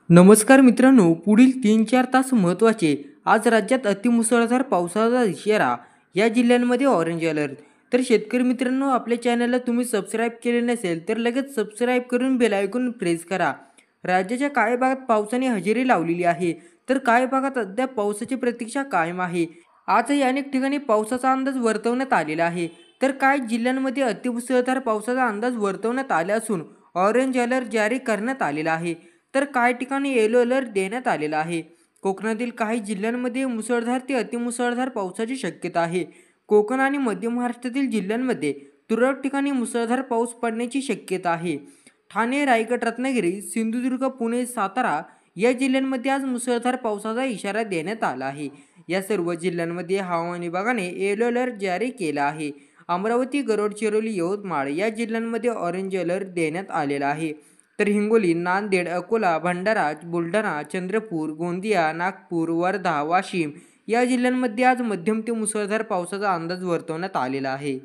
नमस्कार मित्रांनो, पुढील 3-4 तास महत्त्वाचे. आज राज्यात अतिमुसळधार पावसाचा इशारा. या जिल्ह्यांमध्ये ऑरेंज अलर्ट. तर शेतकरी मित्रांनो, आपल्या चॅनलला तुम्ही सबस्क्राईब केले नसेल तर लगेच सबस्क्राईब करून बेल आयकॉन प्रेस करा. राज्याच्या काही भागात पावसाने हजेरी लावलेली आहे, तर काही भागात अद्याप पावसाची प्रतीक्षा कायम आहे. आजही अनेक ठिकाणी पावसाचा अंदाज वर्तवण्यात आलेला आहे. तर काही जिल्ह्यांमध्ये अतिमुसळधार पावसाचा अंदाज वर्तवण्यात आला असून ऑरेंज अलर्ट जारी करण्यात आलेला आहे. तर काही ठिकाणी येलो अलर्ट देण्यात आलेला आहे. कोकणातील काही जिल्ह्यांमध्ये मुसळधार ते अतिमुसळधार पावसाची शक्यता आहे. कोकण आणि मध्य महाराष्ट्रातील जिल्ह्यांमध्ये तुरळक ठिकाणी मुसळधार पाऊस पडण्याची शक्यता आहे. ठाणे, रायगड, रत्नागिरी, सिंधुदुर्ग, पुणे, सातारा या जिल्ह्यांमध्ये आज मुसळधार पावसाचा इशारा देण्यात आला आहे. या सर्व जिल्ह्यांमध्ये हवामान विभागाने येलो अलर्ट जारी केला आहे. अमरावती, गडचिरोली, यवतमाळ या जिल्ह्यांमध्ये ऑरेंज अलर्ट देण्यात आलेला आहे. तर हिंगोली, नांदेड, अकोला, भंडारा, बुलढाणा, चंद्रपूर, गोंदिया, नागपूर, वर्धा, वाशिम या जिल्ह्यांमध्ये आज मध्यम ते मुसळधार पावसाचा अंदाज वर्तवण्यात आलेला आहे.